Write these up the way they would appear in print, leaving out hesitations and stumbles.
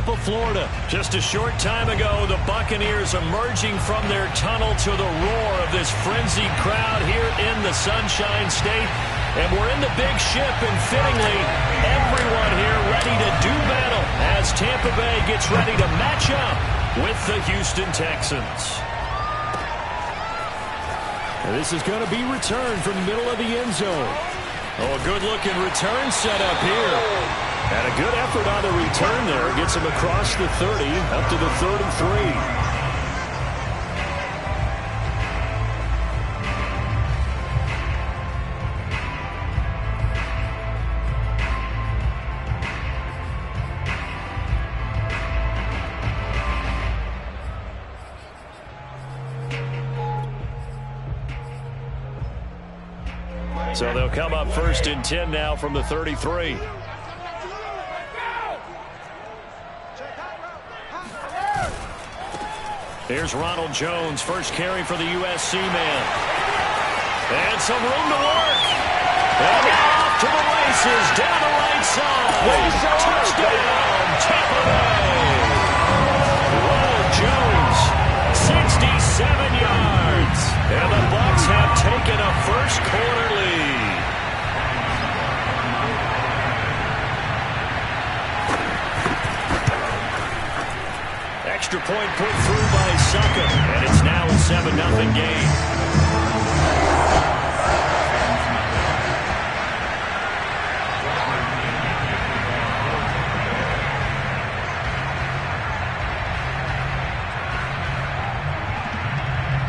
Tampa, Florida. Just a short time ago, the Buccaneers emerging from their tunnel to the roar of this frenzied crowd here in the Sunshine State. And we're in the big ship, and fittingly, everyone here ready to do battle as Tampa Bay gets ready to match up with the Houston Texans. And this is going to be returned from the middle of the end zone. Oh, a good-looking return set up here. And a good effort on the return there. Gets him across the 30, up to the 33. So they'll come up 1st and 10 now from the 33. Here's Ronald Jones, first carry for the USC man. And some room to work. And now off to the races, down the right side. Touchdown, Tampa Bay. Ronald Jones, 67 yards. And the Bucs have taken a first-quarter lead. Extra point put through by Succa, and it's now a 7-0 game.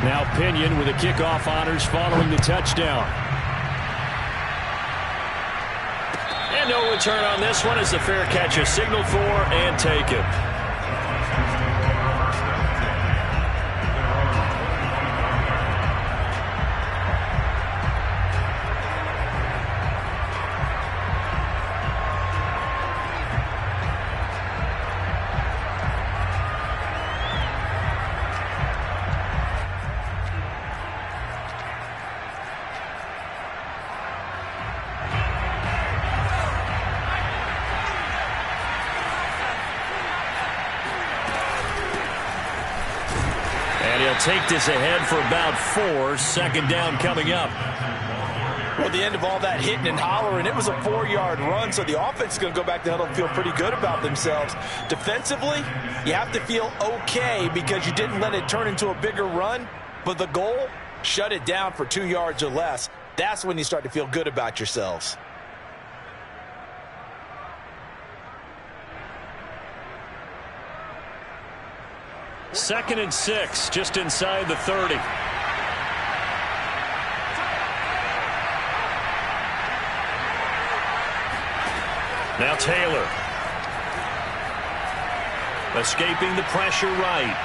Now Pinion with the kickoff honors following the touchdown. And no return on this one as the fair catch is signaled for and taken. Take this ahead for about 4. Second down coming up. Well, the end of all that hitting and hollering, it was a 4-yard run, so the offense is going to go back to huddle and feel pretty good about themselves. Defensively, you have to feel okay because you didn't let it turn into a bigger run, but the goal, shut it down for 2 yards or less. That's when you start to feel good about yourselves. Second and 6, just inside the 30. Now Taylor. Escaping the pressure right.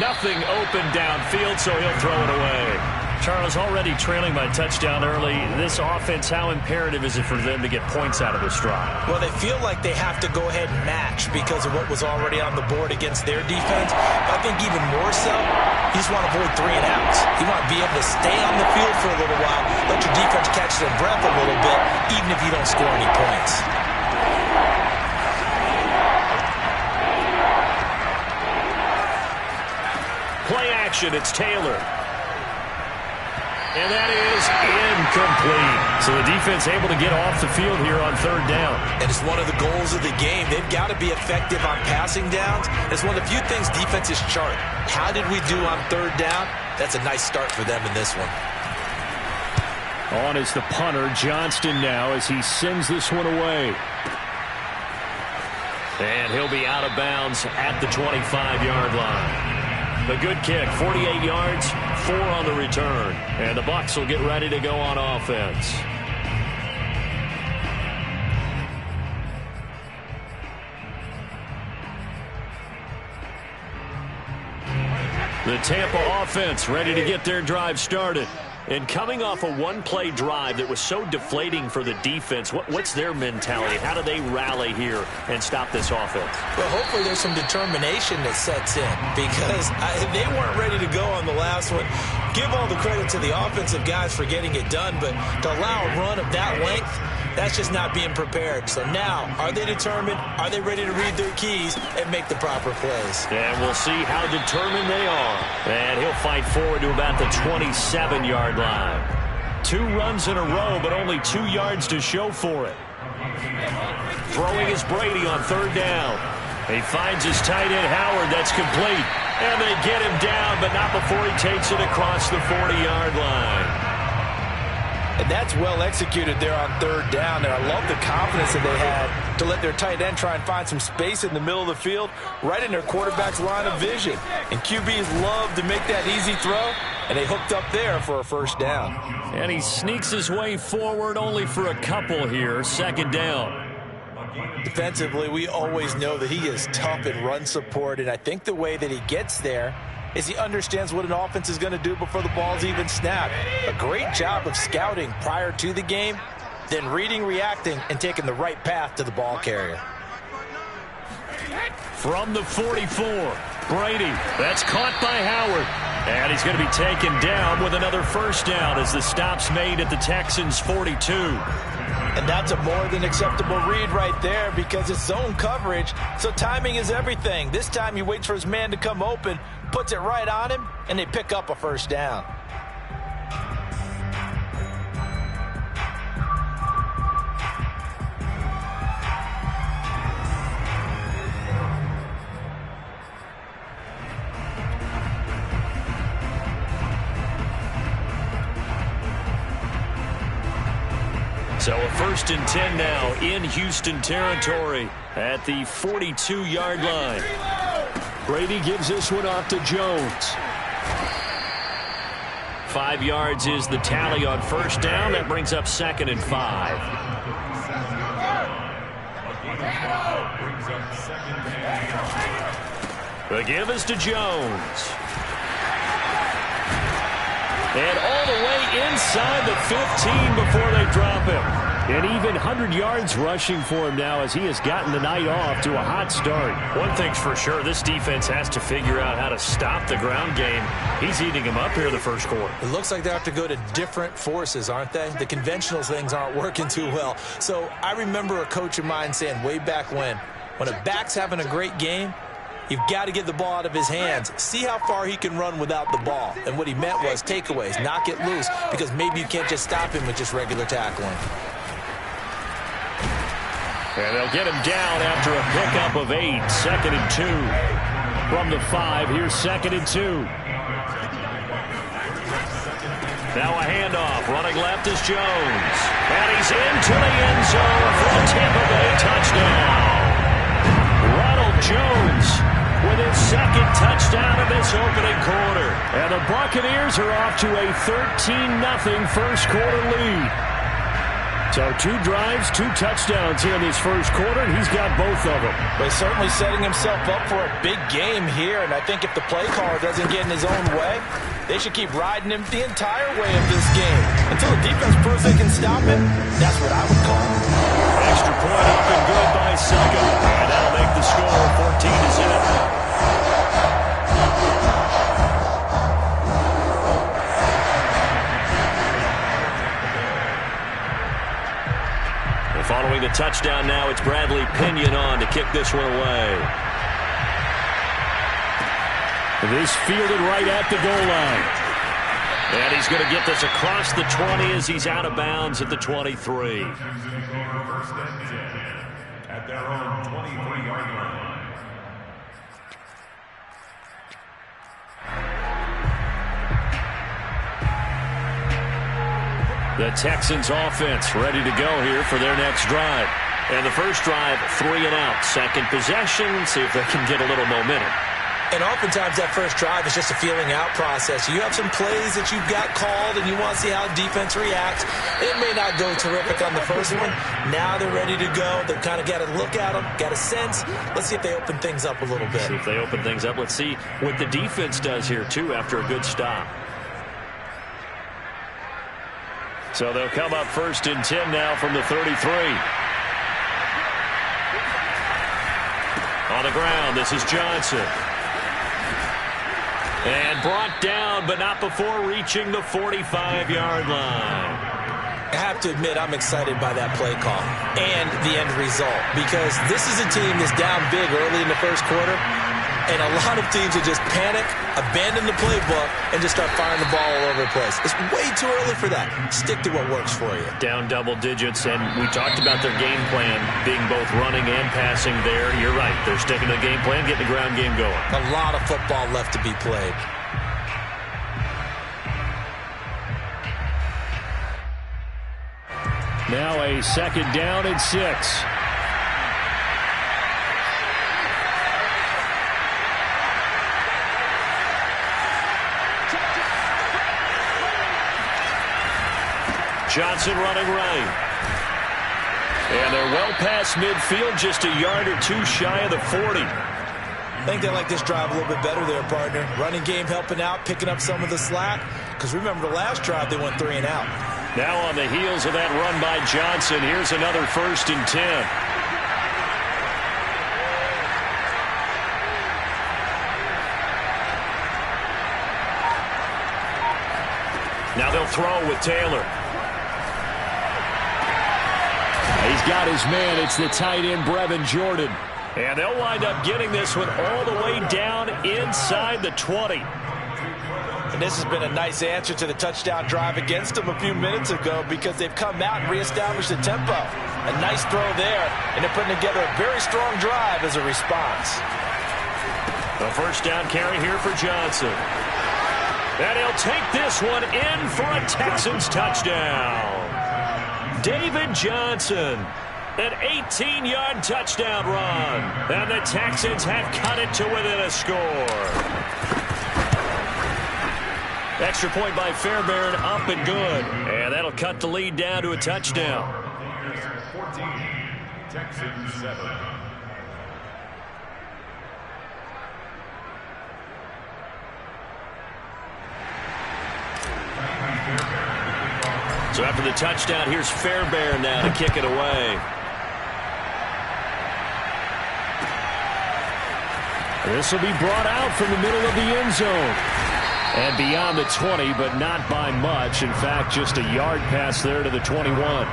Nothing open downfield, so he'll throw it away. Charles, already trailing by touchdown early. This offense, how imperative is it for them to get points out of this drive? Well, they feel like they have to go ahead and match because of what was already on the board against their defense. But I think even more so, you just want to avoid 3 and outs. You want to be able to stay on the field for a little while, let your defense catch their breath a little bit, even if you don't score any points. Play action, it's Taylor. And that is incomplete. So the defense able to get off the field here on 3rd down. And it's one of the goals of the game. They've got to be effective on passing downs. It's one of the few things defenses chart. How did we do on 3rd down? That's a nice start for them in this one. On is the punter, Johnston now, as he sends this one away. And he'll be out of bounds at the 25-yard line. The good kick, 48 yards, 4 on the return. And the Bucs will get ready to go on offense. The Tampa offense ready to get their drive started. And coming off a one-play drive that was so deflating for the defense, what's their mentality? How do they rally here and stop this offense? Well, hopefully there's some determination that sets in because they weren't ready to go on the last one. Give all the credit to the offensive guys for getting it done, but to allow a run of that length, That's just not being prepared. So now, are they determined? Are they ready to read their keys and make the proper plays? And we'll see how determined they are. And he'll fight forward to about the 27-yard line. 2 runs in a row, but only 2 yards to show for it. Throwing is Brady on 3rd down. He finds his tight end, Howard. That's complete. And they get him down, but not before he takes it across the 40-yard line. And that's well executed there on 3rd down. And I love the confidence that they had to let their tight end try and find some space in the middle of the field, right in their quarterback's line of vision. And QBs love to make that easy throw, and they hooked up there for a 1st down. And he sneaks his way forward only for a couple here. 2nd down. Defensively, we always know that he is tough in run support, and I think the way that he gets there is he understands what an offense is going to do before the ball's even snapped. A great job of scouting prior to the game, then reading, reacting, and taking the right path to the ball carrier. From the 44, Brady. That's caught by Howard. And he's going to be taken down with another 1st down as the stop's made at the Texans' 42. And that's a more than acceptable read right there because it's zone coverage, so timing is everything. This time he waits for his man to come open, puts it right on him, and they pick up a 1st down. So a 1st and 10 now in Houston territory at the 42-yard line. Brady gives this one off to Jones. 5 yards is the tally on 1st down. That brings up 2nd and 5. The give is to Jones. And all the way inside the 15 before they drop him. And even 100 yards rushing for him now as he has gotten the night off to a hot start. One thing's for sure, this defense has to figure out how to stop the ground game. He's eating him up here in the 1st quarter. It looks like they have to go to different forces, aren't they? The conventional things aren't working too well. So I remember a coach of mine saying way back when a back's having a great game, you've got to get the ball out of his hands. See how far he can run without the ball. And what he meant was takeaways, knock it loose, because maybe you can't just stop him with just regular tackling. And they'll get him down after a pickup of 8. 2nd and 2. From the 5, here's 2nd and 2. Now a handoff. Running left is Jones. And he's into the end zone for a Tampa Bay touchdown. Ronald Jones with his 2nd touchdown of this opening quarter. And the Buccaneers are off to a 13-0 1st quarter lead. So 2 drives, 2 touchdowns here in this 1st quarter, and he's got both of them. But he's certainly setting himself up for a big game here, and I think if the play caller doesn't get in his own way, they should keep riding him the entire way of this game. Until the defense proves they can stop him, that's what I would call it. Extra point up and good by Sugga. And that'll make the score 14-0. Following the touchdown now, it's Bradley Pinion on to kick this one away. This fielded right at the goal line. And he's going to get this across the 20 as he's out of bounds at the 23. At their own 23-yard line. The Texans offense ready to go here for their next drive. And the first drive, 3 and out. Second possession, see if they can get a little momentum. And oftentimes that first drive is just a feeling out process. You have some plays that you've got called and you want to see how defense reacts. It may not go terrific on the first one. Now they're ready to go. They've kind of got to look at them, got a sense. Let's see if they open things up a little bit. See if they open things up. Let's see what the defense does here, too, after a good stop. So they'll come up 1st and 10 now from the 33. On the ground, this is Johnson. And brought down, but not before reaching the 45-yard line. I have to admit I'm excited by that play call and the end result, because this is a team that's down big early in the first quarter, and a lot of teams will just panic, abandon the playbook, and just start firing the ball all over the place. It's way too early for that. Stick to what works for you. Down double digits, and we talked about their game plan being both running and passing there. You're right. They're sticking to the game plan, getting the ground game going. A lot of football left to be played. Now a second down and 6. Johnson running right. And they're well past midfield, just a yard or two shy of the 40. I think they like this drive a little bit better there, partner. Running game helping out, picking up some of the slack. Because remember the last drive, they went 3 and out. Now on the heels of that run by Johnson, here's another 1st and 10. Now they'll throw with Taylor. He's got his man. It's the tight end, Brevin Jordan. And they'll wind up getting this one all the way down inside the 20. And this has been a nice answer to the touchdown drive against them a few minutes ago, because they've come out and reestablished the tempo. A nice throw there, and they're putting together a very strong drive as a response. The first down carry here for Johnson. And he'll take this one in for a Texans touchdown. David Johnson, an 18-yard touchdown run. And the Texans have cut it to within a score. Extra point by Fairbairn, up and good. And that'll cut the lead down to a touchdown. 14, Texans 7. So after the touchdown, here's Fairbairn now to kick it away. This will be brought out from the middle of the end zone. And beyond the 20, but not by much. In fact, just a yard pass there to the 21.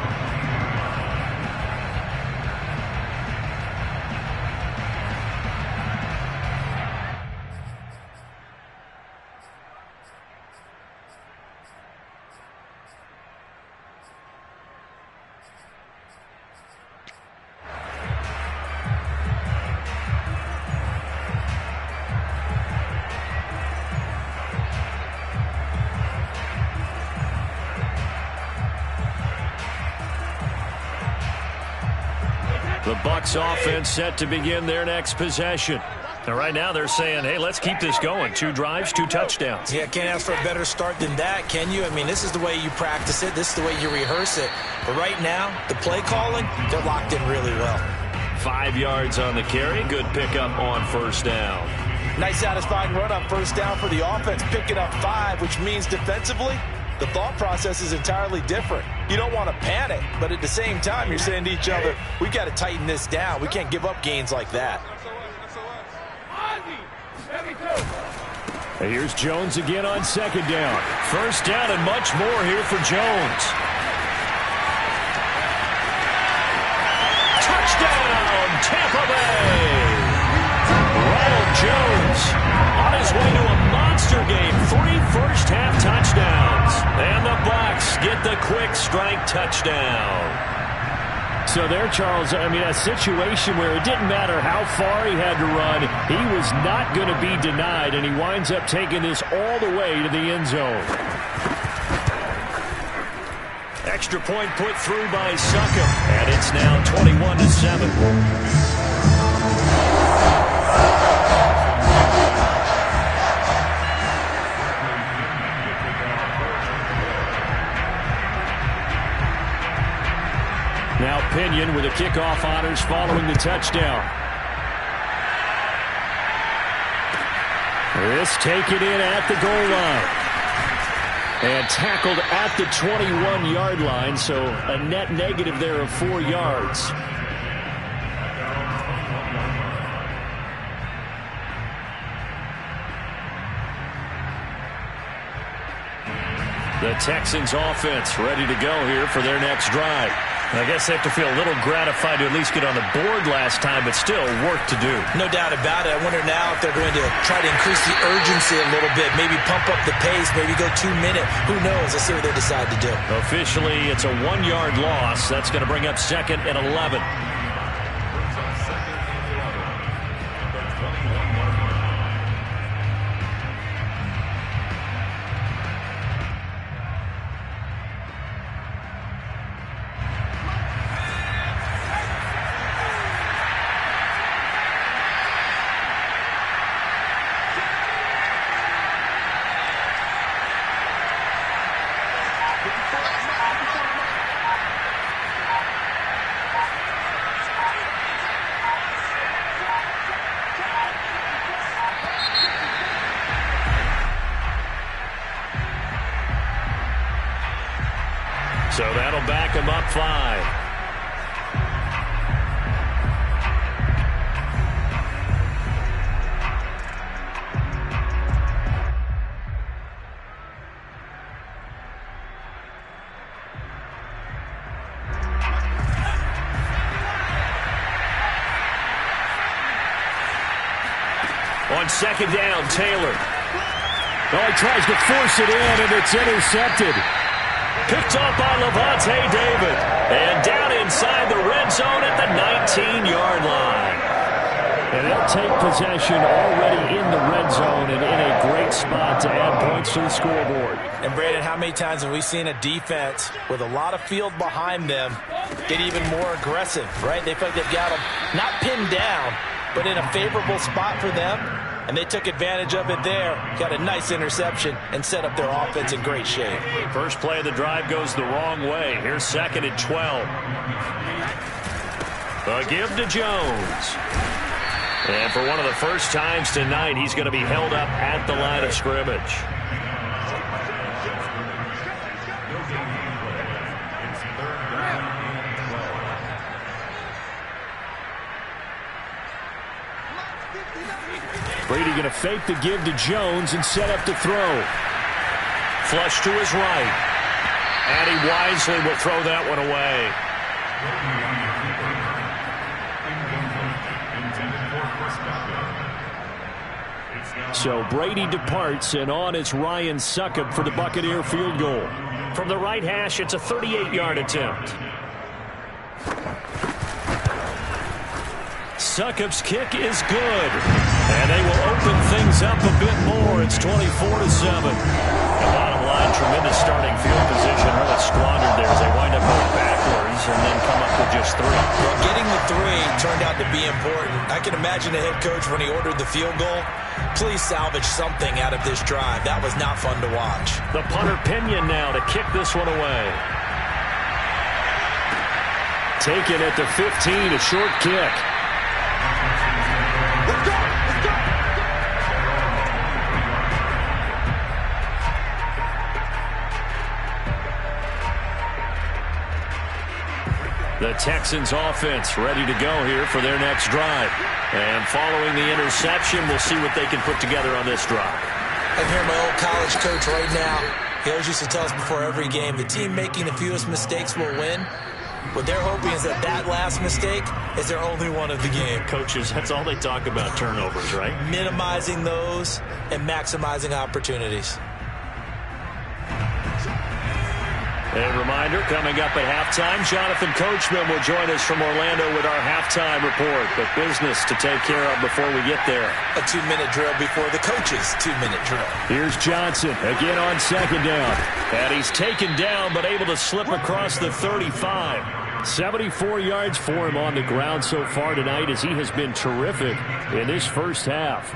The Bucs offense set to begin their next possession. And right now they're saying, hey, let's keep this going. 2 drives, 2 touchdowns. Yeah, can't ask for a better start than that, can you? I mean, this is the way you practice it. This is the way you rehearse it. But right now, the play calling, they're locked in really well. 5 yards on the carry. Good pickup on first down. Nice satisfying run on first down for the offense, picking up 5, which means defensively, the thought process is entirely different. You don't want to panic, but at the same time, you're saying to each other, we got to tighten this down. We can't give up gains like that. And here's Jones again on second down. First down and much more here for Jones. Touchdown, Tampa Bay! Ronald Jones on his way to a monster game. 3 first-half touchdowns. And the Bucs get the quick strike touchdown. So there, Charles, I mean, a situation where it didn't matter how far he had to run, he was not going to be denied, and he winds up taking this all the way to the end zone. Extra point put through by Succop, and it's now 21-7. Now Pinion with the kickoff honors following the touchdown. This taken in at the goal line. And tackled at the 21-yard line, so a net negative there of 4 yards. The Texans offense ready to go here for their next drive. I guess they have to feel a little gratified to at least get on the board last time, but still work to do. No doubt about it. I wonder now if they're going to try to increase the urgency a little bit, maybe pump up the pace, maybe go 2 minute. Who knows? Let's see what they decide to do. Officially, it's a 1-yard loss. That's going to bring up 2nd and 11. So that'll back him up 5. On 2nd down, Taylor. Oh, he tries to force it in, and it's intercepted. Picked off by Levante David. And down inside the red zone at the 19-yard line. And they'll take possession already in the red zone and in a great spot to add points to the scoreboard. And, Brandon, how many times have we seen a defense with a lot of field behind them get even more aggressive, right? They feel like they've got them not pinned down, but in a favorable spot for them. And they took advantage of it there, got a nice interception, and set up their offense in great shape. First play of the drive goes the wrong way. Here's 2nd and 12. The give to Jones. And for one of the first times tonight, he's going to be held up at the line of scrimmage. Brady going to fake the give to Jones and set up to throw. Flush to his right. And he wisely will throw that one away. So Brady departs, and on is Ryan Succop for the Buccaneer field goal. From the right hash, it's a 38-yard attempt. Succop's kick is good. And they will open things up a bit more. It's 24-7. The bottom line, tremendous starting field position. Really squandered there as they wind up going backwards and then come up with just 3. Well, getting the 3 turned out to be important. I can imagine the head coach when he ordered the field goal. Please salvage something out of this drive. That was not fun to watch. The punter Pinion now to kick this one away. Taken at the 15, a short kick. The Texans offense ready to go here for their next drive. And following the interception, we'll see what they can put together on this drive. I hear my old college coach right now. He always used to tell us before every game, the team making the fewest mistakes will win. What they're hoping is that that last mistake is their only one of the game. Coaches, that's all they talk about, turnovers, right? Minimizing those and maximizing opportunities. A reminder, coming up at halftime, Jonathan Coachman will join us from Orlando with our halftime report. But business to take care of before we get there. A 2-minute drill before the coach's 2-minute drill. Here's Johnson again on 2nd down. And he's taken down but able to slip across the 35. 74 yards for him on the ground so far tonight as he has been terrific in this first half.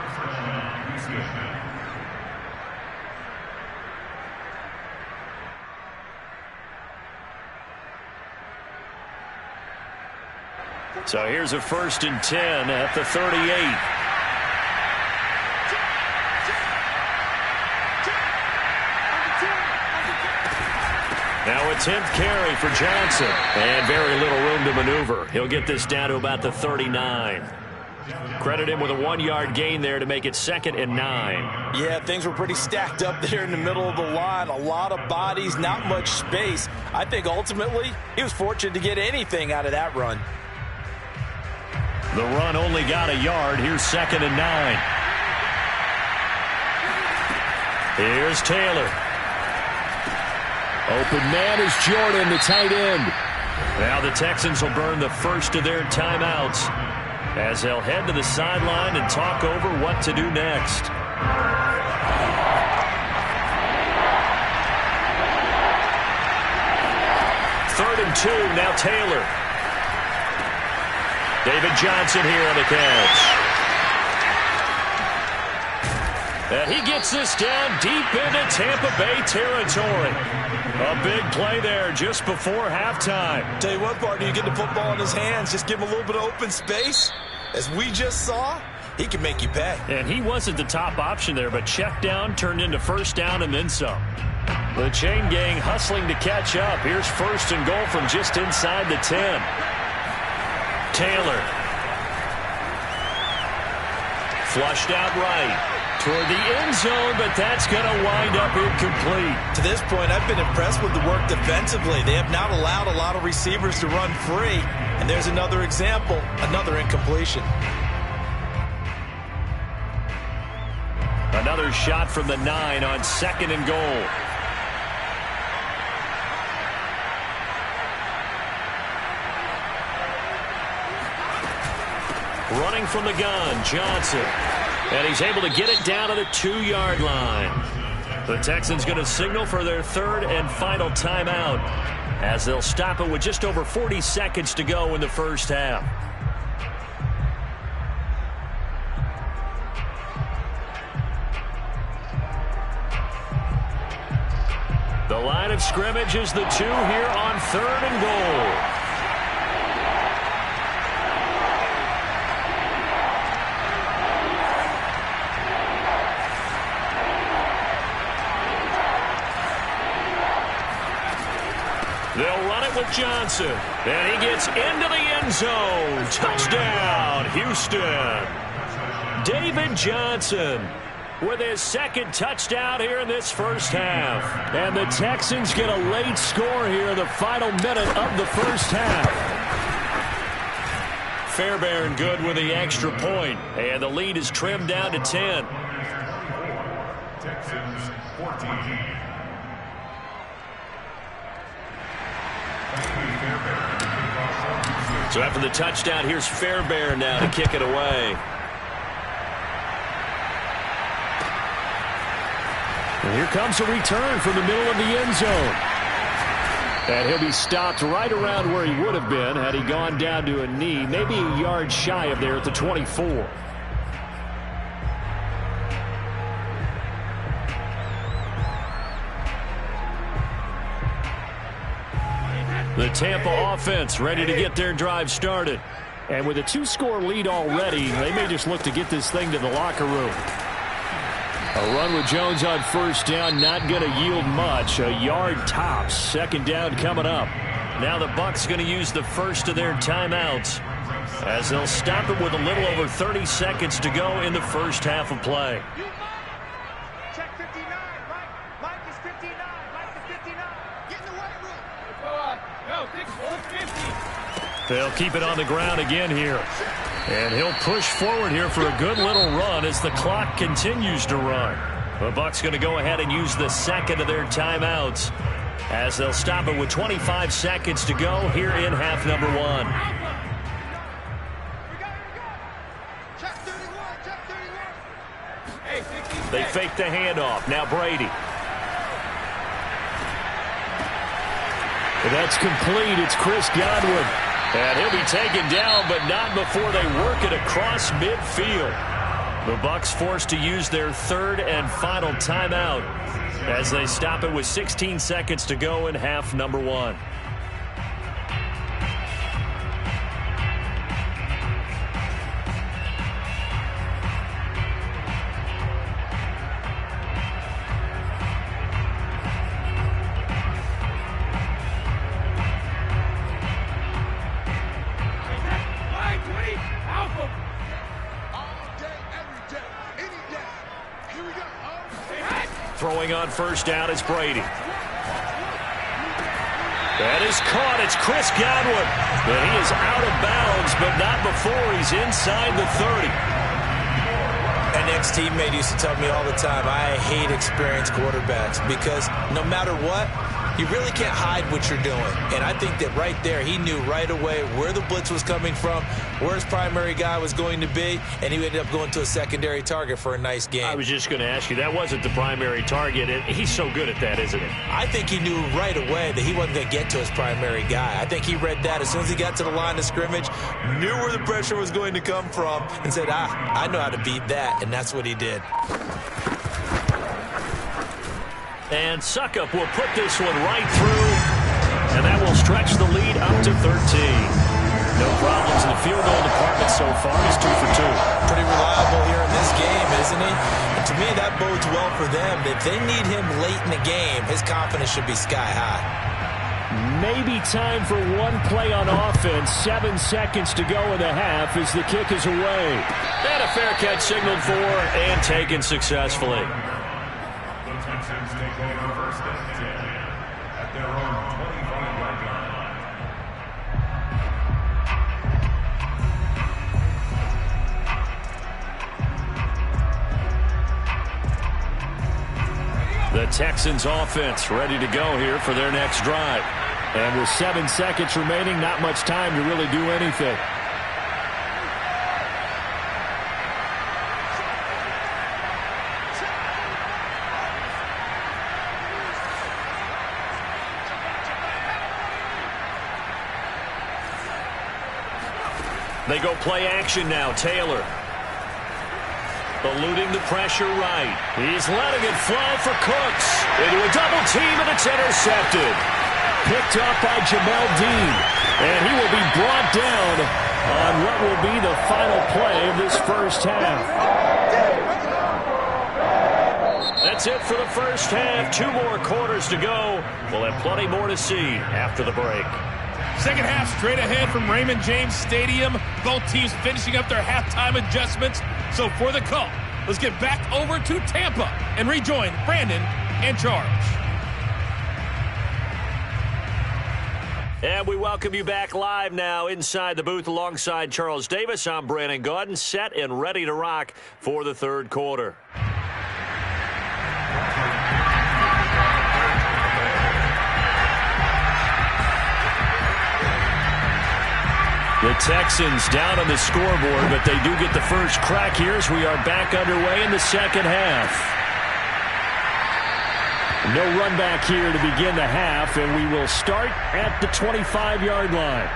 So here's a 1st and 10 at the 38. Now a 10th carry for Johnson. And very little room to maneuver. He'll get this down to about the 39. Credit him with a 1-yard gain there to make it 2nd and 9. Yeah, things were pretty stacked up there in the middle of the line. A lot of bodies, not much space. I think ultimately he was fortunate to get anything out of that run. The run only got a yard. Here's 2nd and 9. Here's Taylor. Open man is Jordan, the tight end. Now the Texans will burn the first of their timeouts as they'll head to the sideline and talk over what to do next. 3rd and 2, now Taylor. David Johnson here on the catch. And he gets this down deep into Tampa Bay territory. A big play there just before halftime. Tell you what, partner, you get the football in his hands, just give him a little bit of open space. As we just saw, he can make you pay. And he wasn't the top option there, but check down turned into first down and then some. The chain gang hustling to catch up. Here's 1st and goal from just inside the 10. Taylor. Flushed out right. Toward the end zone, but that's going to wind up incomplete. To this point, I've been impressed with the work defensively. They have not allowed a lot of receivers to run free. And there's another example, another incompletion. Another shot from the 9 on 2nd and goal. Running from the gun, Johnson. And he's able to get it down to the 2-yard line. The Texans going to signal for their 3rd and final timeout as they'll stop it with just over 40 seconds to go in the first half. The line of scrimmage is the 2 here on 3rd and goal. They'll run it with Johnson. And he gets into the end zone. Touchdown, Houston. David Johnson with his 2nd touchdown here in this first half. And the Texans get a late score here in the final minute of the first half. Fairbairn good with the extra point. And the lead is trimmed down to 10. Texans 14. So after the touchdown, here's Fairbairn now to kick it away. And here comes a return from the middle of the end zone. And he'll be stopped right around where he would have been had he gone down to a knee, maybe a yard shy of there at the 24. The Tampa offense ready to get their drive started. And with a 2-score lead already, they may just look to get this thing to the locker room. A run with Jones on first down, not going to yield much. A yard tops. 2nd down coming up. Now the Bucs going to use the first of their timeouts as they'll stop it with a little over 30 seconds to go in the first half of play. Check 59. Mike is 59. Mike is 59. Get in the weight room. No, 150. They'll keep it on the ground again here. And he'll push forward here for a good little run as the clock continues to run. The Bucs going to go ahead and use the 2nd of their timeouts as they'll stop it with 25 seconds to go here in half number 1. Check 31. Check 31. Hey, 60. They fake the handoff. Now Brady. That's complete. It's Chris Godwin. And he'll be taken down, but not before they work it across midfield. The Bucs forced to use their 3rd and final timeout as they stop it with 16 seconds to go in half number 1. Throwing on first down is Brady. That is caught. It's Chris Godwin. But he is out of bounds, but not before he's inside the 30. An ex-teammate used to tell me all the time, I hate experienced quarterbacks because no matter what, you really can't hide what you're doing. And I think that right there, he knew right away where the blitz was coming from, where his primary guy was going to be, and he ended up going to a secondary target for a nice game. I was just going to ask you, that wasn't the primary target. He's so good at that, isn't he? I think he knew right away that he wasn't going to get to his primary guy. I think he read that as soon as he got to the line of scrimmage, knew where the pressure was going to come from, and said, I know how to beat that, and that's what he did. And Suckup will put this one right through, and that will stretch the lead up to 13. No problems in the field goal department so far. He's 2 for 2. Pretty reliable here in this game, isn't he? And to me, that bodes well for them. If they need him late in the game, his confidence should be sky high. Maybe time for one play on offense. 7 seconds to go in the half as the kick is away. And a fair catch signaled for and taken successfully. Texans take over first and 10 at their own 25-yard line. The Texans offense ready to go here for their next drive. And with 7 seconds remaining, not much time to really do anything. They go play action now. Taylor eluding the pressure right. He's letting it fly for Cooks. Into a double team, and it's intercepted. Picked up by Jamel Dean. And he will be brought down on what will be the final play of this first half. That's it for the first half. 2 more quarters to go. We'll have plenty more to see after the break. Second half straight ahead from Raymond James Stadium. Both teams finishing up their halftime adjustments. So for the call, let's get back over to Tampa and rejoin Brandon in charge. And we welcome you back live now inside the booth alongside Charles Davis. I'm Brandon Gaudin, set and ready to rock for the third quarter. The Texans down on the scoreboard, but they do get the first crack here as we are back underway in the second half. No run back here to begin the half, and we will start at the 25-yard line.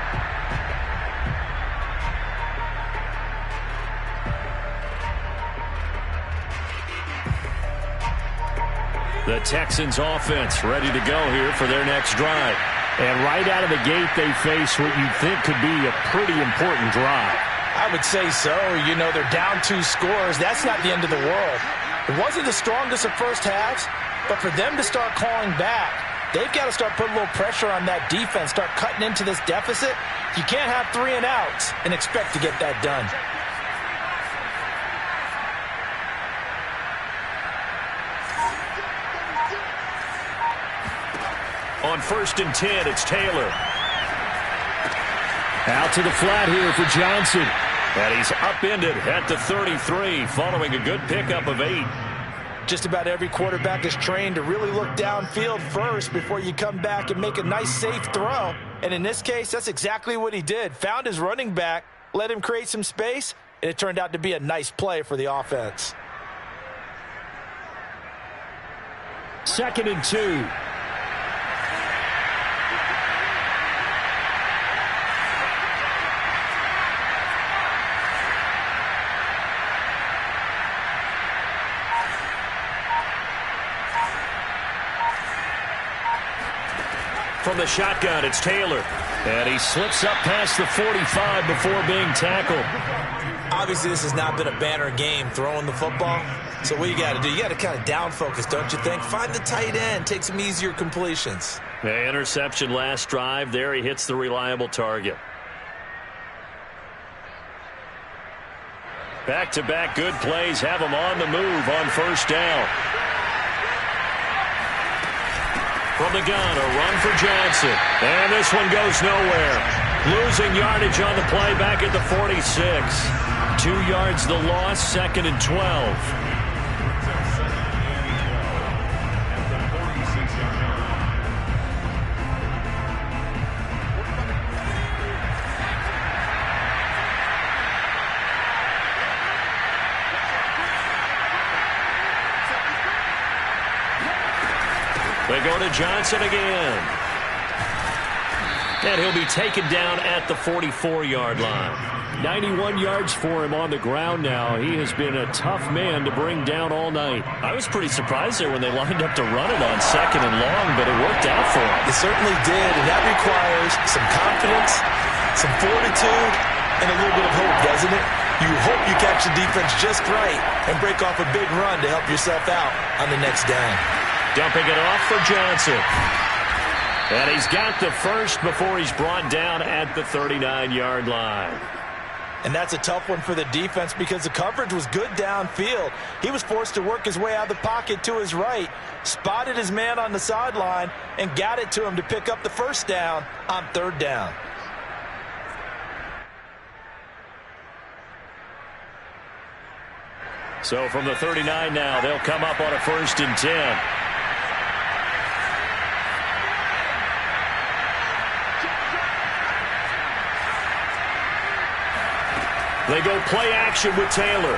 The Texans offense ready to go here for their next drive. And right out of the gate, they face what you'd think could be a pretty important drive. I would say so. You know, they're down 2 scores. That's not the end of the world. It wasn't the strongest of first halves, but for them to start calling back, they've got to start putting a little pressure on that defense, start cutting into this deficit. You can't have 3 and outs and expect to get that done. On first and 10, it's Taylor. Out to the flat here for Johnson. And he's upended at the 33 following a good pickup of 8. Just about every quarterback is trained to really look downfield first before you come back and make a nice, safe throw. And in this case, that's exactly what he did. Found his running back, let him create some space, and it turned out to be a nice play for the offense. Second and 2. From the shotgun, it's Taylor. And he slips up past the 45 before being tackled. Obviously, this has not been a banner game throwing the football. So what you got to do, you got to kind of down focus, don't you think? Find the tight end, take some easier completions. The interception last drive. There he hits the reliable target. Back-to-back good plays have him on the move on first down. From the gun, a run for Johnson. And this one goes nowhere. Losing yardage on the play back at the 46. 2 yards the loss, 2nd and 12. They go to Johnson again. And he'll be taken down at the 44-yard line. 91 yards for him on the ground now. He has been a tough man to bring down all night. I was pretty surprised there when they lined up to run it on 2nd and long, but it worked out for him. It certainly did, and that requires some confidence, some fortitude, and a little bit of hope, doesn't it? You hope you catch the defense just right and break off a big run to help yourself out on the next down. Dumping it off for Johnson. And he's got the first before he's brought down at the 39-yard line. And that's a tough one for the defense because the coverage was good downfield. He was forced to work his way out of the pocket to his right, spotted his man on the sideline, and got it to him to pick up the first down on 3rd down. So from the 39 now, they'll come up on a 1st and 10. They go play action with Taylor.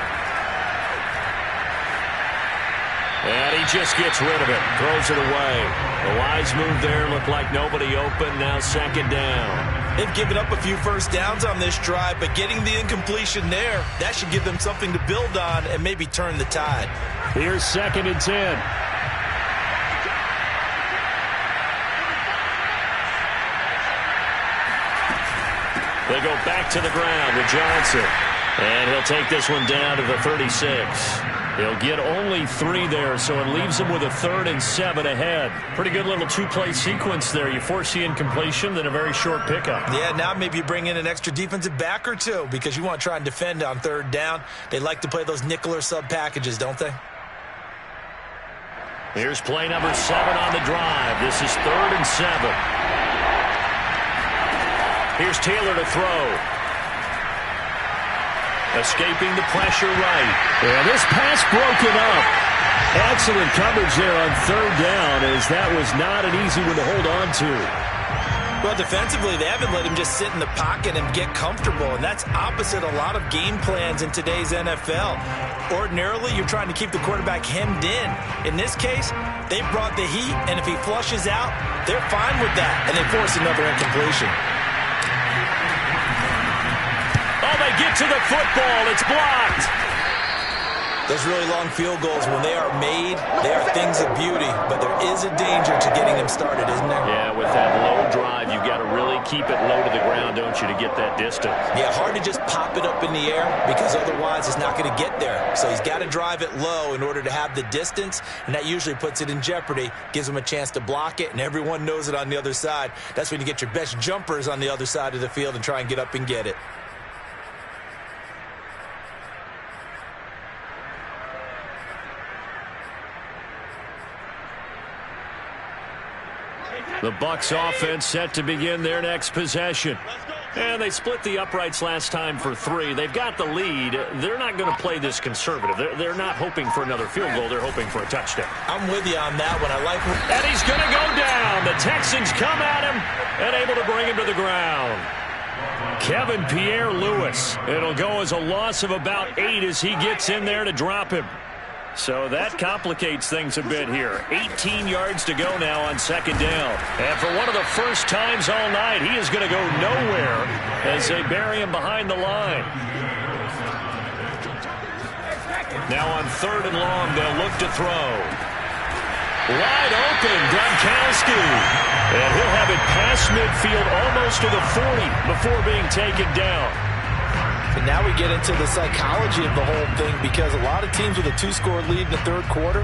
And he just gets rid of it. Throws it away. The wise move there. Looked like nobody open. Now 2nd down. They've given up a few first downs on this drive, but getting the incompletion there, that should give them something to build on and maybe turn the tide. Here's 2nd and 10. They go back to the ground with Johnson. And he'll take this one down to the 36. He'll get only 3 there, so it leaves him with a 3rd and 7 ahead. Pretty good little 2-play sequence there. You force the incompletion, then a very short pickup. Yeah, now maybe you bring in an extra defensive back or two because you want to try and defend on 3rd down. They like to play those nickel or sub packages, don't they? Here's play number 7 on the drive. This is 3rd and 7. Here's Taylor to throw. Escaping the pressure right. Yeah, this pass broken up. Excellent coverage there on 3rd down, as that was not an easy one to hold on to. Well, defensively, they haven't let him just sit in the pocket and get comfortable, and that's opposite a lot of game plans in today's NFL. Ordinarily, you're trying to keep the quarterback hemmed in. In this case, they brought the heat, and if he flushes out, they're fine with that, and they force another incompletion. Oh, they get to the football. It's blocked. Those really long field goals, when they are made, they are things of beauty, but there is a danger to getting them started, isn't there? Yeah, with that low drive, you've got to really keep it low to the ground, don't you, to get that distance. Yeah, hard to just pop it up in the air because otherwise it's not going to get there. So he's got to drive it low in order to have the distance, and that usually puts it in jeopardy, gives him a chance to block it, and everyone knows it on the other side. That's when you get your best jumpers on the other side of the field and try and get up and get it. The Bucs offense set to begin their next possession. And they split the uprights last time for 3. They've got the lead. They're not going to play this conservative. They're not hoping for another field goal. They're hoping for a touchdown. I'm with you on that one. I like it. And he's going to go down. The Texans come at him and able to bring him to the ground. Kevin Pierre-Louis. It'll go as a loss of about 8 as he gets in there to drop him. So that complicates things a bit here. 18 yards to go now on 2nd down. And for one of the first times all night, he is going to go nowhere as they bury him behind the line. Now on 3rd and long, they'll look to throw. Wide open, Gronkowski. And he'll have it past midfield almost to the 40 before being taken down. And now we get into the psychology of the whole thing because a lot of teams with a 2-score lead in the 3rd quarter,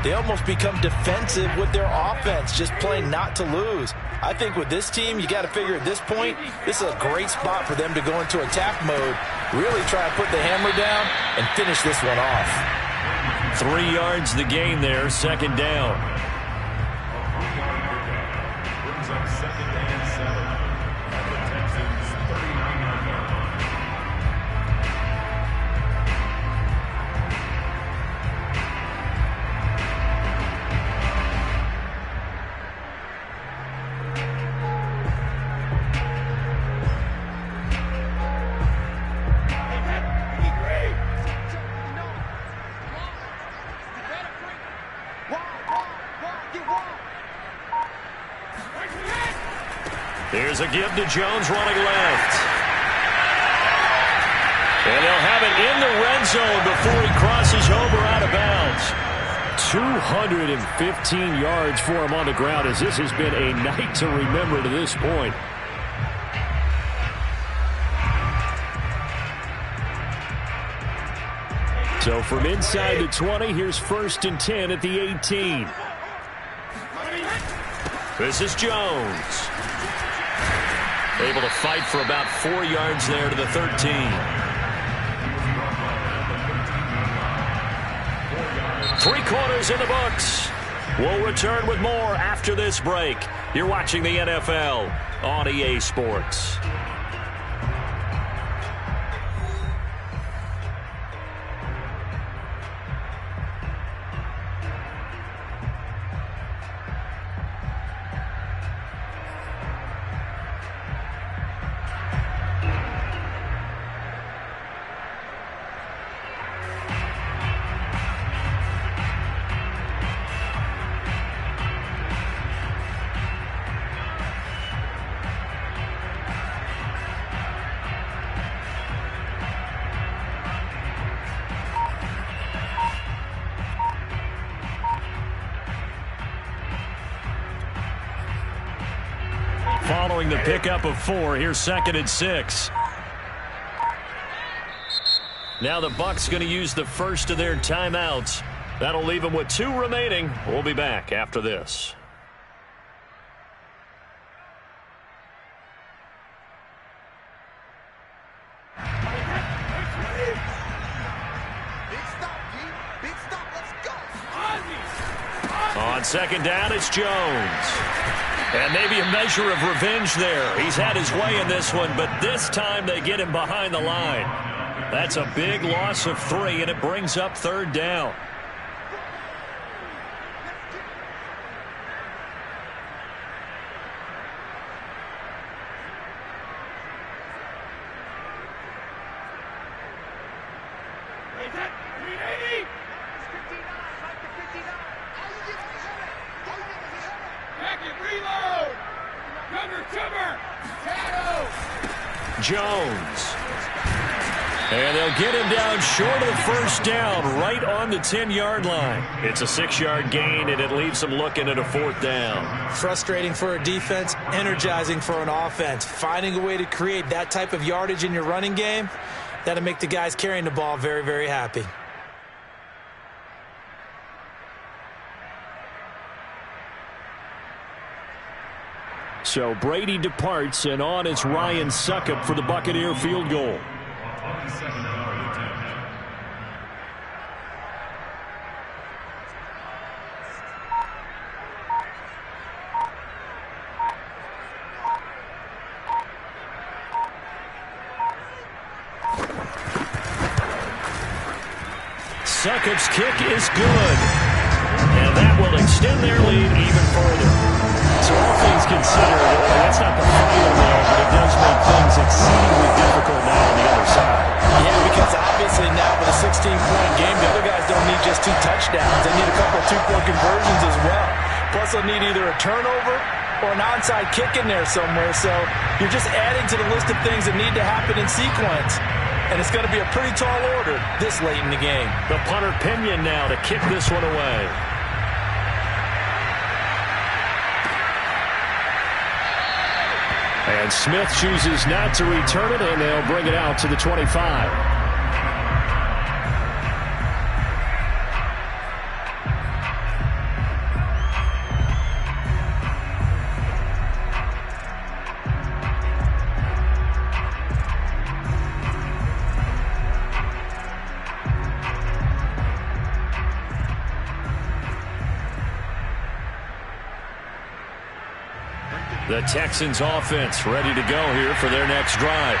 they almost become defensive with their offense, just playing not to lose. I think with this team, you got to figure at this point, this is a great spot for them to go into attack mode, really try to put the hammer down and finish this one off. 3 yards the gain there, 2nd down. Here's a give to Jones running left. And they'll have it in the red zone before he crosses over out of bounds. 215 yards for him on the ground, as this has been a night to remember to this point. So from inside the 20, here's 1st and 10 at the 18. This is Jones. Able to fight for about 4 yards there to the 13. Three-quarters in the books. We'll return with more after this break. You're watching the NFL on EA Sports. Following the pickup of 4, here's 2nd and 6. Now the Bucs going to use the first of their timeouts. That'll leave them with 2 remaining. We'll be back after this. On 2nd down, it's Jones. And maybe a measure of revenge there. He's had his way in this one, but this time they get him behind the line. That's a big loss of 3, and it brings up 3rd down. Jones. And they'll get him down short of the 1st down, right on the 10-yard line. It's a 6-yard gain, and it leaves them looking at a 4th down. Frustrating for a defense, energizing for an offense. Finding a way to create that type of yardage in your running game, that'll make the guys carrying the ball very, very happy. So Brady departs, and on is Ryan Succop for the Buccaneer field goal. On the 2nd-yard attempt. Succop's kick is good. And that will extend their lead even further. So all things considered, that's not the final nail, but it does make things exceedingly difficult now on the other side. Yeah, because obviously now with a 16-point game, the other guys don't need just 2 touchdowns. They need a couple of 2-point conversions as well. Plus they'll need either a turnover or an onside kick in there somewhere. So you're just adding to the list of things that need to happen in sequence. And it's going to be a pretty tall order this late in the game. The punter Pinion now to kick this one away. And Smith chooses not to return it, and they'll bring it out to the 25. The Texans offense ready to go here for their next drive.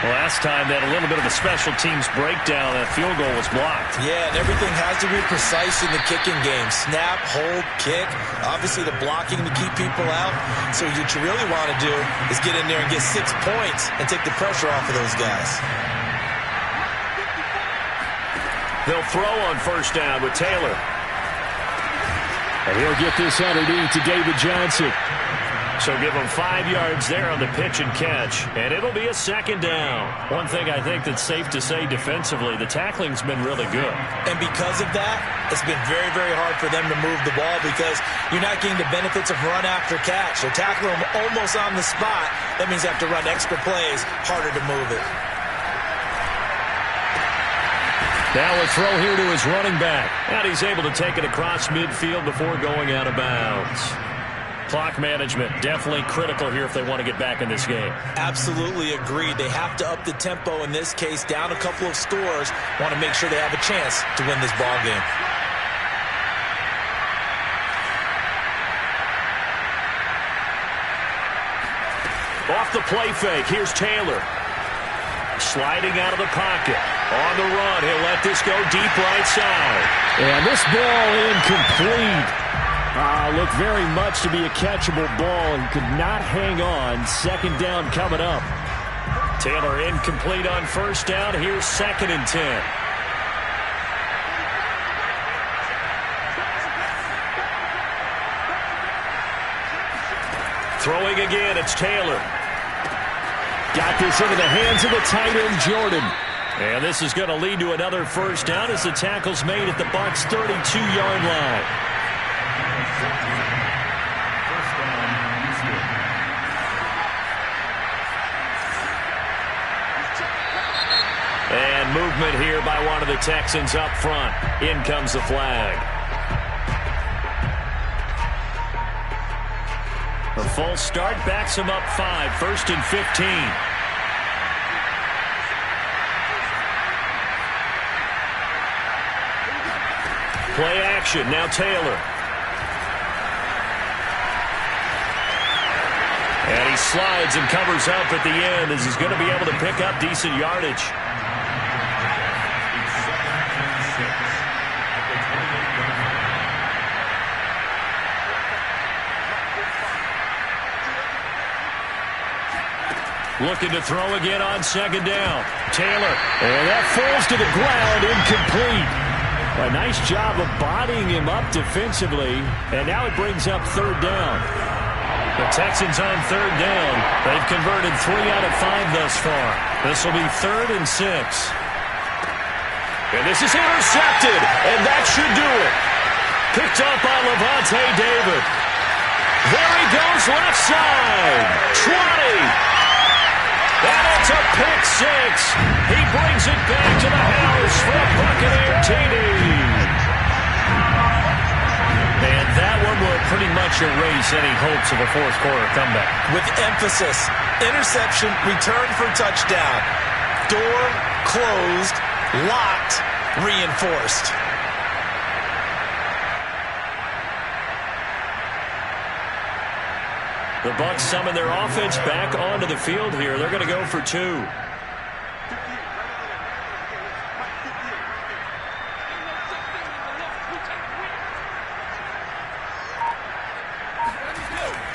Last time they had a little bit of a special teams breakdown. That field goal was blocked. Yeah, and everything has to be precise in the kicking game. Snap, hold, kick. Obviously the blocking to keep people out. So what you really want to do is get in there and get 6 points and take the pressure off of those guys. They'll throw on 1st down with Taylor. And he'll get this underneath to David Johnson. So give them 5 yards there on the pitch and catch, and it'll be a second down. One thing I think that's safe to say defensively, the tackling's been really good. And because of that, it's been very, very hard for them to move the ball because you're not getting the benefits of run after catch. They're tackling them almost on the spot. That means they have to run extra plays, harder to move it. Now a throw here to his running back. And he's able to take it across midfield before going out of bounds. Clock management definitely critical here if they want to get back in this game. Absolutely agreed. They have to up the tempo in this case, down a couple of scores. Want to make sure they have a chance to win this ball game. Off the play fake, here's Taylor. Sliding out of the pocket. On the run, he'll let this go deep right side. And this ball incomplete. Looked very much to be a catchable ball. He could not hang on. Second down coming up. Taylor incomplete on first down. Here's 2nd and 10. Throwing again, it's Taylor. Got this into the hands of the tight end, Jordan. And this is going to lead to another first down as the tackle's made at the Bucs' 32-yard line. And movement here by one of the Texans up front. In comes the flag. A false start backs him up 5, 1st and 15. Play action, now Taylor. And he slides and covers up at the end as he's going to be able to pick up decent yardage. Looking to throw again on 2nd down. Taylor, and that falls to the ground, incomplete. A nice job of bodying him up defensively, and now it brings up 3rd down. The Texans on 3rd down. They've converted 3 out of 5 thus far. This will be 3rd and 6. And this is intercepted, and that should do it. Picked up by Levante David. There he goes left side. 20. And it's a pick 6. He brings it back to the house for a Buccaneer TD. And that one will pretty much erase any hopes of a fourth-quarter comeback. With emphasis, interception, return for touchdown. Door closed, locked, reinforced. The Bucs summon their offense back onto the field here. They're going to go for 2.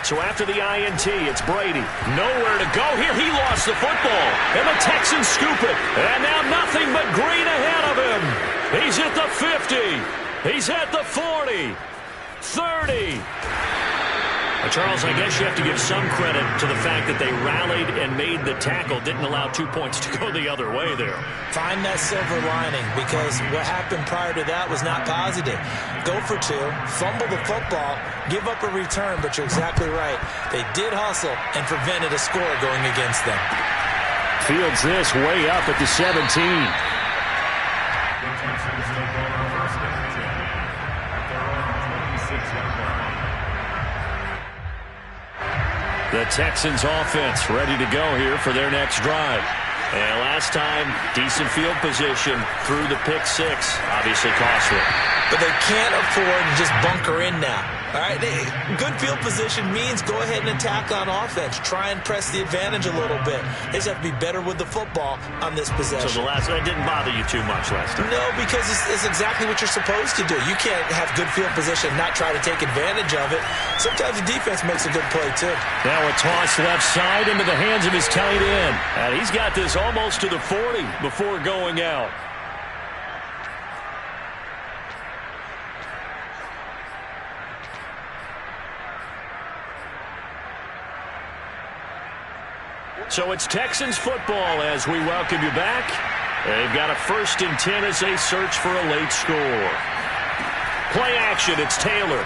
So after the INT, it's Brady. Nowhere to go here. He lost the football. And the Texans scoop it. And now nothing but green ahead of him. He's at the 50. He's at the 40. 30. Charles, I guess you have to give some credit to the fact that they rallied and made the tackle, didn't allow 2 points to go the other way there. Find that silver lining, because what happened prior to that was not positive. Go for 2, fumble the football, give up a return, but you're exactly right. They did hustle and prevented a score going against them. Fields this way up at the 17. The Texans take over 1st and 10 at their own 26-yard line. The Texans offense ready to go here for their next drive. And last time, decent field position through the pick 6. Obviously costly. But they can't afford to just bunker in now. All right, good field position means go ahead and attack on offense. Try and press the advantage a little bit. They just have to be better with the football on this possession. So the last one didn't bother you too much last time? No, because it's exactly what you're supposed to do. You can't have good field position and not try to take advantage of it. Sometimes the defense makes a good play, too. Now a toss left side into the hands of his tight end. And he's got this almost to the 40 before going out. So it's Texans football as we welcome you back. They've got a 1st and 10 as they search for a late score. Play action, it's Taylor.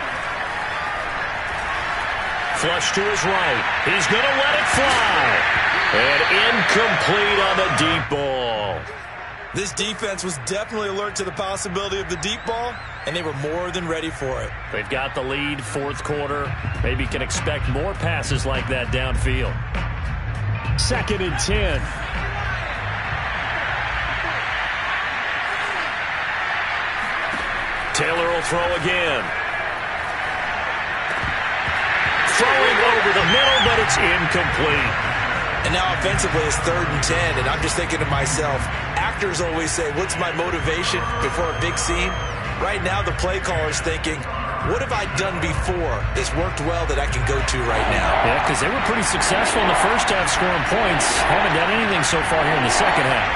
Flush to his right. He's going to let it fly. And incomplete on the deep ball. This defense was definitely alert to the possibility of the deep ball, and they were more than ready for it. They've got the lead, 4th quarter. Maybe can expect more passes like that downfield. 2nd and 10. Taylor will throw again. Throwing over the middle, but it's incomplete. And now offensively it's 3rd and 10, and I'm just thinking to myself, actors always say, what's my motivation before a big scene? Right now the play caller's thinking, what have I done before that's worked well that I can go to right now? Yeah, because they were pretty successful in the first half scoring points. Haven't done anything so far here in the second half.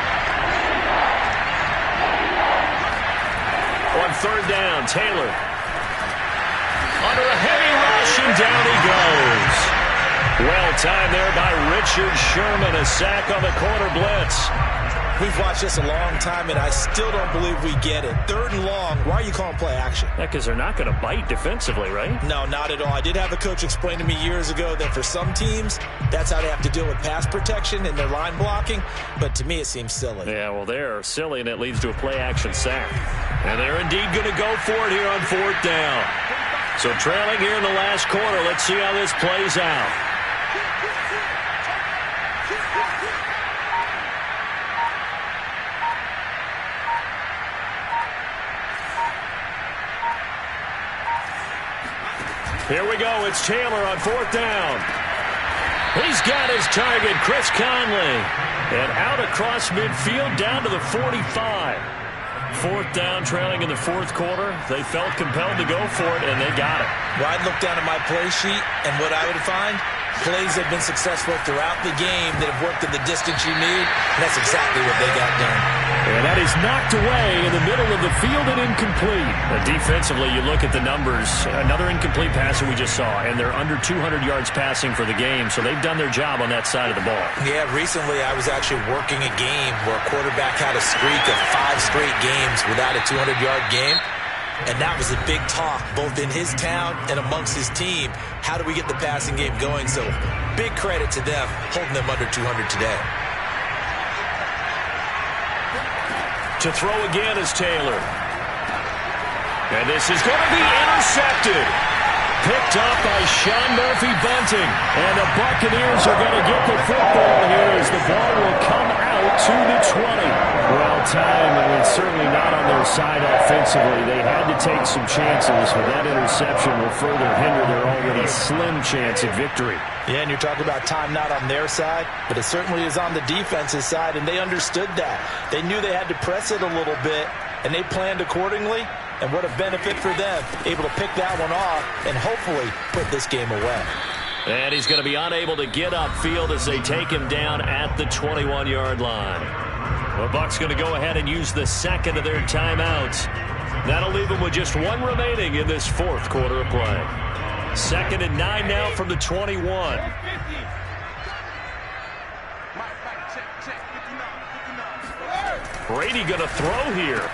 On 3rd down, Taylor. Under a heavy rush, and down he goes. Well timed there by Richard Sherman. A sack on the corner blitz. We've watched this a long time, and I still don't believe we get it. 3rd and long. Why are you calling play action? Yeah, because they're not going to bite defensively, right? No, not at all. I did have a coach explain to me years ago that for some teams, that's how they have to deal with pass protection and their line blocking. But to me, it seems silly. Yeah, well, they're silly, and it leads to a play action sack. And they're indeed going to go for it here on 4th down. So trailing here in the last quarter. Let's see how this plays out. Here we go. It's Taylor on 4th down. He's got his target, Chris Conley. And out across midfield down to the 45. 4th down, trailing in the 4th quarter. They felt compelled to go for it, and they got it. Well, I'd look down at my play sheet, and what I would find, plays have been successful throughout the game that have worked in the distance you need, and that's exactly what they got done. And that is knocked away in the middle of the field and incomplete. Defensively, you look at the numbers. Another incomplete pass that we just saw, and they're under 200 yards passing for the game, so they've done their job on that side of the ball. Yeah, recently I was actually working a game where a quarterback had a streak of 5 straight games without a 200-yard game. And that was a big talk, both in his town and amongst his team. How do we get the passing game going? So big credit to them, holding them under 200 today. To throw again is Taylor. And this is going to be intercepted. Picked up by Sean Murphy-Bunting. And the Buccaneers are going to get the football here as the ball will come out to the 20. Well timed, and it's certainly not on their side offensively. They had to take some chances, but that interception will further hinder their already slim chance at victory. Yeah, and you're talking about time not on their side, but it certainly is on the defense's side, and they understood that. They knew they had to press it a little bit, and they planned accordingly. And what a benefit for them, able to pick that one off and hopefully put this game away. And he's going to be unable to get upfield as they take him down at the 21-yard line. The Bucs going to go ahead and use the second of their timeouts. That'll leave them with just 1 remaining in this 4th quarter of play. 2nd and 9 now from the 21. Brady going to throw here.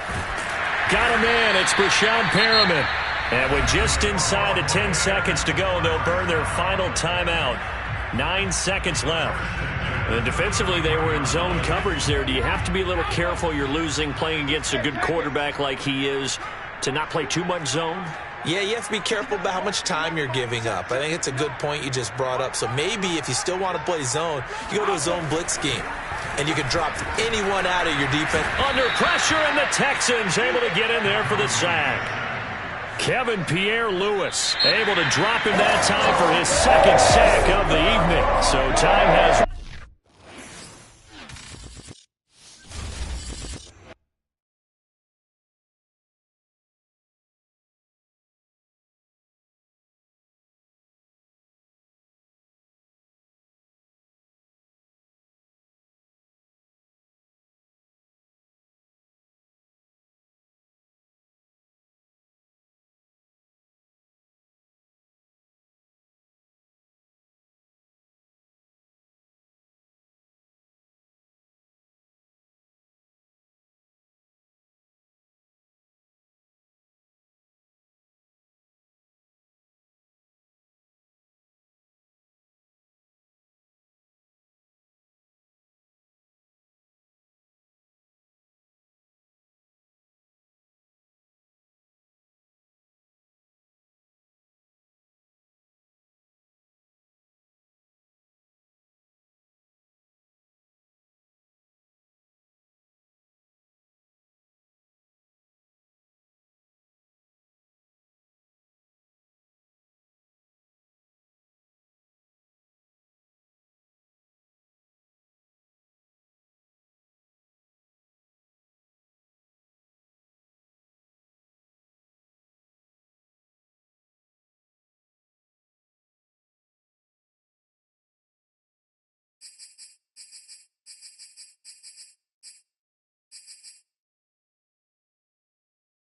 Got a man. It's Brashad Perriman. And with just inside of 10 seconds to go, they'll burn their final timeout. 9 seconds left. And defensively, they were in zone coverage there. Do you have to be a little careful? You're losing, playing against a good quarterback like he is, to not play too much zone? Yeah, you have to be careful about how much time you're giving up. I think it's a good point you just brought up. So maybe if you still want to play zone, you go to a zone blitz scheme. And you can drop anyone out of your defense. Under pressure, and the Texans able to get in there for the sack. Kevin Pierre-Louis able to drop him that time for his 2nd sack of the evening. So time has